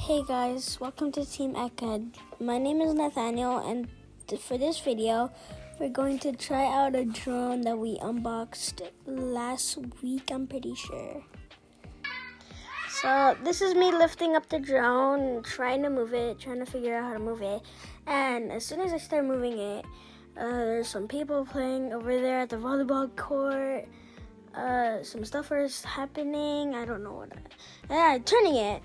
Hey guys, welcome to Team Ecad. My name is Nathaniel, and for this video, we're going to try out a drone that we unboxed last week, I'm pretty sure. So this is me lifting up the drone, trying to move it, trying to figure out how to move it. And as soon as I start moving it, there's some people playing over there at the volleyball court. Some stuff is happening. I don't know what. I'm turning it.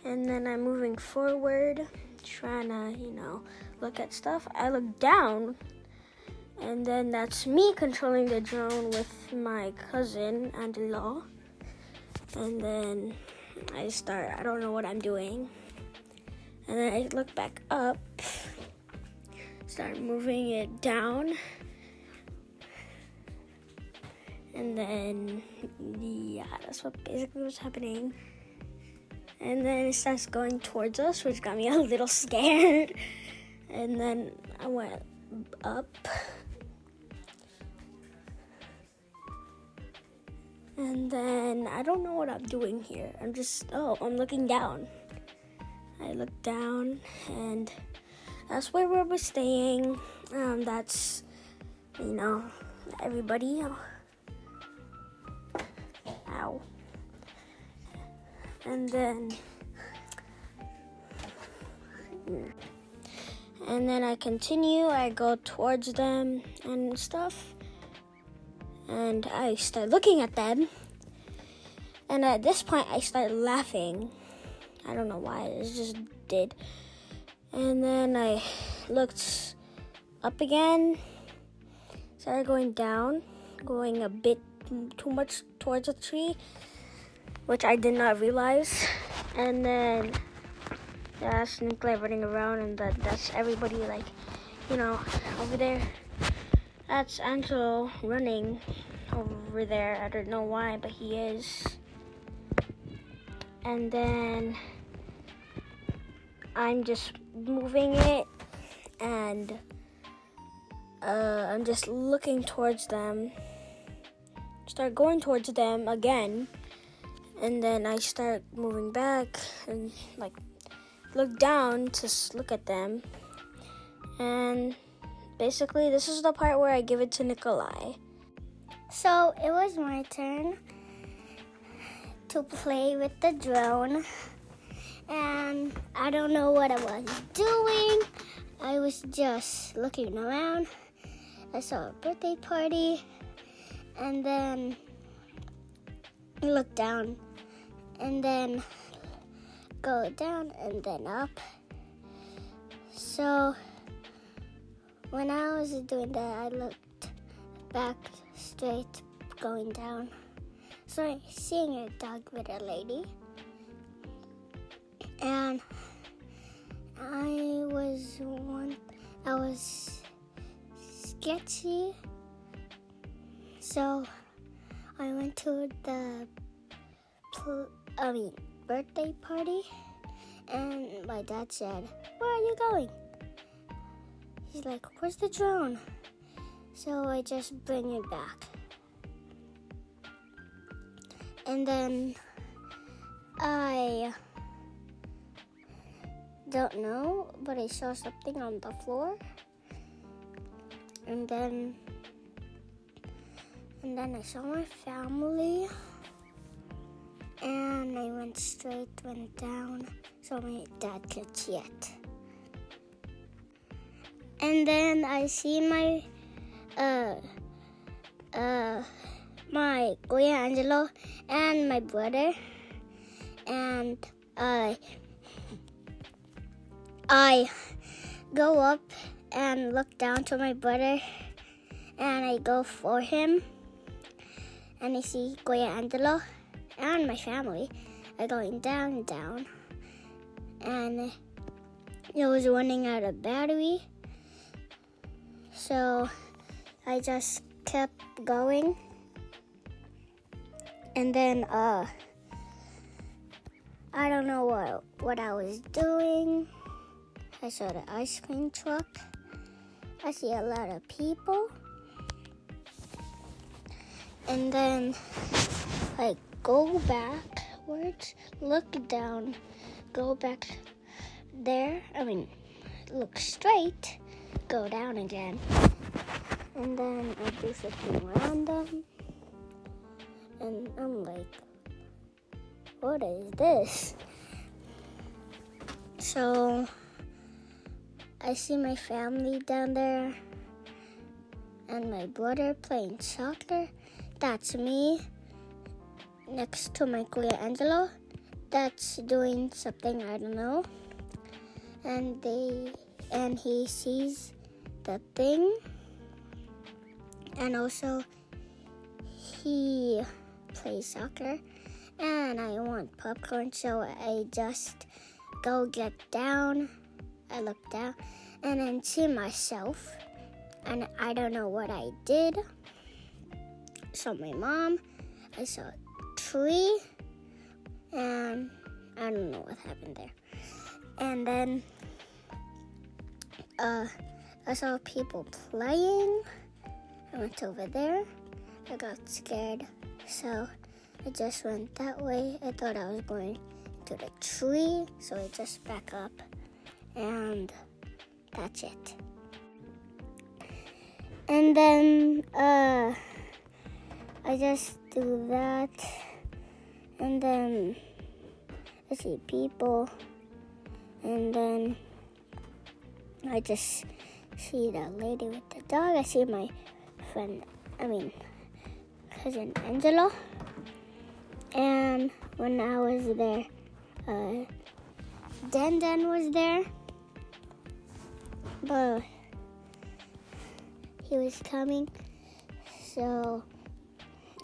And then I'm moving forward, trying to, look at stuff. I look down, and then that's me controlling the drone with my cousin, Angelo. And then I don't know what I'm doing. And then I look back up, start moving it down. And then, that's what basically was happening. And then it starts going towards us, which got me a little scared. And then I went up. And then I don't know what I'm doing here. I'm looking down. I look down, and that's where we're staying. That's, everybody. Ow. And then I continue. I go towards them and stuff, and I start looking at them. And at this point, I start laughing. I don't know why. It just did. And then I looked up again. Started going down, going a bit too much towards a tree, which I did not realize. And then that's Nikolai running around, and that's everybody over there. That's Angelo running over there. I don't know why, but he is. And then I'm just moving it, and I'm just looking towards them. Start going towards them again. And then I start moving back and look down to look at them. And basically this is the part where I give it to Nikolai. So it was my turn to play with the drone. And I don't know what I was doing. I was just looking around. I saw a birthday party. And then I looked down. And then go down and then up. So when I was doing that, I looked back straight going down. So I seeing a dog with a lady. And I was sketchy. So I went to the birthday party, and my dad said, "Where are you going?" He's like, "Where's the drone?" So I just bring it back. And then I don't know, but I saw something on the floor. And then I saw my family. And I went down, so my dad could see it. And then I see my Kuya Angelo and my brother, and I go up and look down to my brother, and I go for him, and I see Kuya Angelo and my family are going down, and it was running out of battery. So I just kept going, and then I don't know what I was doing. I saw the ice cream truck. I see a lot of people, and then I go backwards, look down, go back there. Look straight, go down again. And then I do something random. And I'm like, what is this? So I see my family down there and my brother playing soccer. That's me. Next to my Kuya Angelo. That's doing something I don't know. And he sees the thing. And also he plays soccer. And I want popcorn, so I just go get down. I look down and then see myself. And I don't know what I did. So my mom, I saw a tree, and I don't know what happened there. And then I saw people playing. I went over there. I got scared, so I just went that way. I thought I was going to the tree, so I just back up, and that's it. And then I just do that, and then I see people, and then I just see the lady with the dog. I see my cousin Angelo. And when I was there, Dan was there, but he was coming, so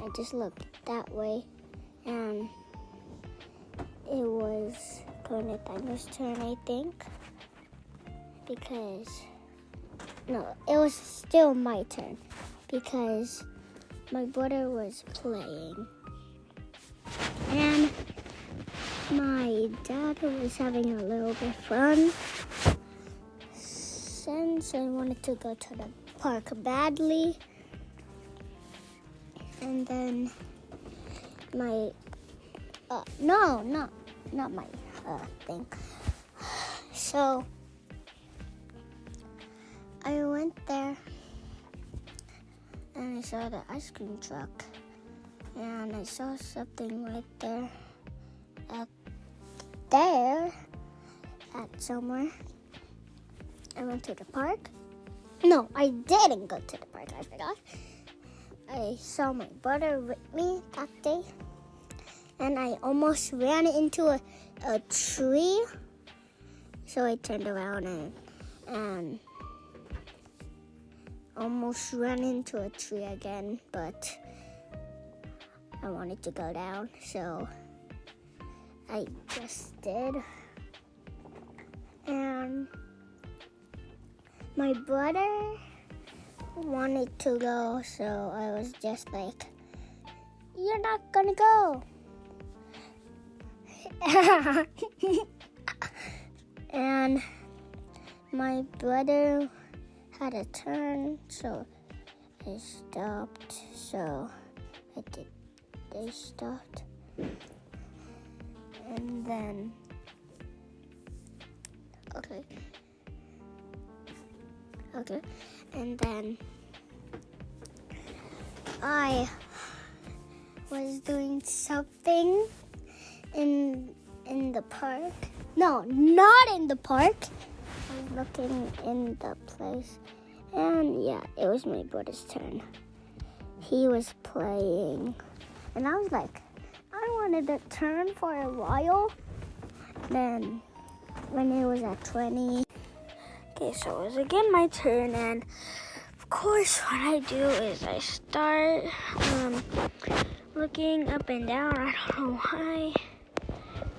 I just looked that way, and it was Nathaniel's turn, I think, it was still my turn, because my brother was playing, and my dad was having a little bit of fun, since I wanted to go to the park badly. And then my not my thing. So I went there and I saw the ice cream truck, and I saw something right there at somewhere. I went to the park. No, I didn't go to the park. I forgot. I saw my brother with me that day, and I almost ran into a tree. So I turned around and almost ran into a tree again, but I wanted to go down, so I just did. And my brother wanted to go, so I was just like, you're not gonna go. And my brother had a turn, so I stopped, so they stopped. And then, okay. And then I was doing something in the park. No, not in the park. I was looking in the place. And yeah, it was my brother's turn. He was playing. And I was like, I wanted to turn for a while. Then when it was at 20. Okay, so it was again my turn, and of course what I do is I start looking up and down. I don't know why.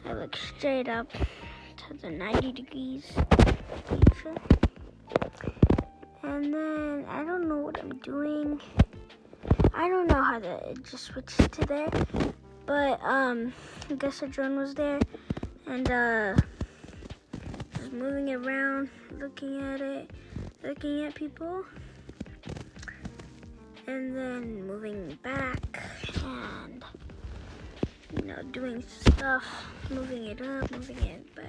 I look straight up to the 90 degrees. And then I don't know what I'm doing. I don't know how it just switched to there. But I guess the drone was there, and just moving around, looking at it, looking at people, and then moving back and doing stuff, moving it up, moving it back,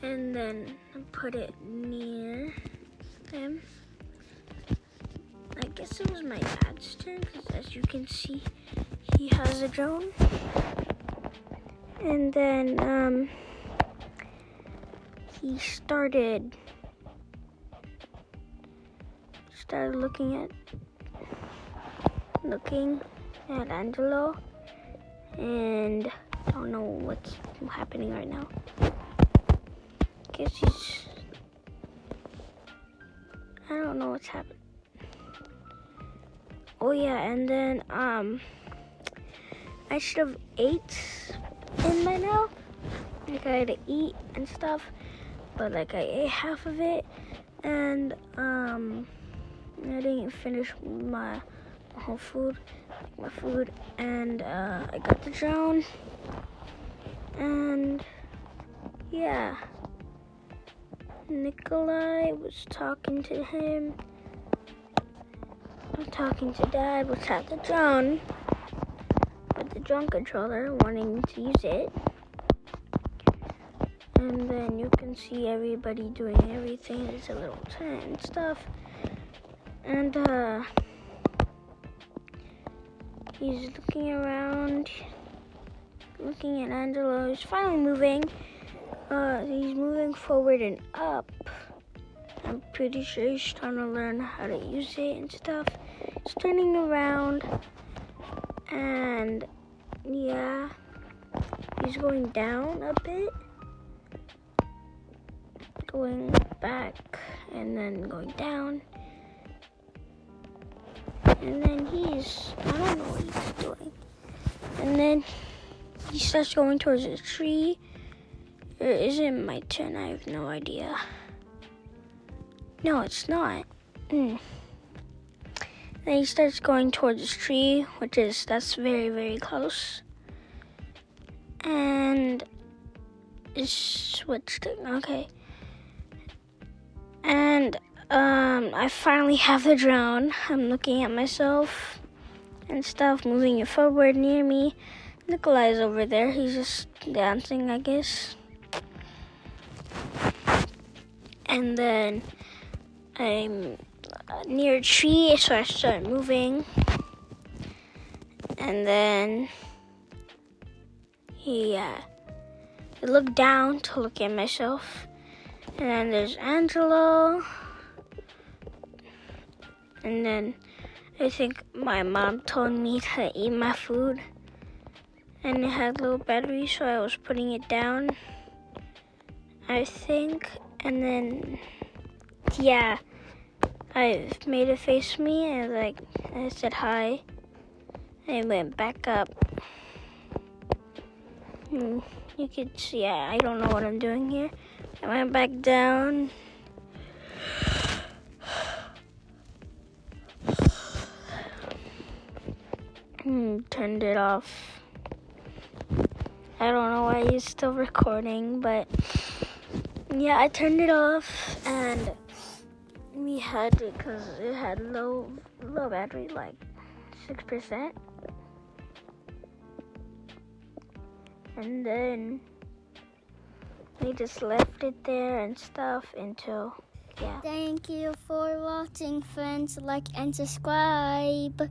and then put it near them. I guess it was my dad's turn, because as you can see, he has a drone. And then he started looking at Angelo, and I don't know what's happening right now. I don't know what's happening. Oh yeah, and then I should have ate in by now. Like, I had to eat and stuff, but like I ate half of it, and I didn't finish my whole food, and I got the drone, and yeah, Nikolai was talking to him. I'm talking to Dad, which had the drone, with the drone controller, wanting to use it. And then you can see everybody doing everything. There's a little tent and stuff. And he's looking around, looking at Angelo. He's finally moving. He's moving forward and up. I'm pretty sure he's trying to learn how to use it and stuff. He's turning around, and yeah, he's going down a bit, going back, and then going down, and then I don't know what he's doing, and then he starts going towards a tree. Or is it my turn? I have no idea. No, it's not. Then he starts going towards this tree, that's very, very close. And it's switched. Okay. And I finally have the drone. I'm looking at myself and stuff, moving it forward near me. Nikolai's over there. He's just dancing, I guess. And then I'm near a tree, so I start moving. And then I look down to look at myself. And then there's Angelo. And then I think my mom told me to eat my food. And it had low battery, so I was putting it down, I think. And then, yeah, I made it face me, and I said hi. I went back up. You could see, I don't know what I'm doing here. I went back down. Turned it off. I don't know why he's still recording, but yeah, I turned it off, and we had it because it had low battery, like 6%. And then we just left it there and stuff until, yeah. Thank you for watching, friends. Like and subscribe.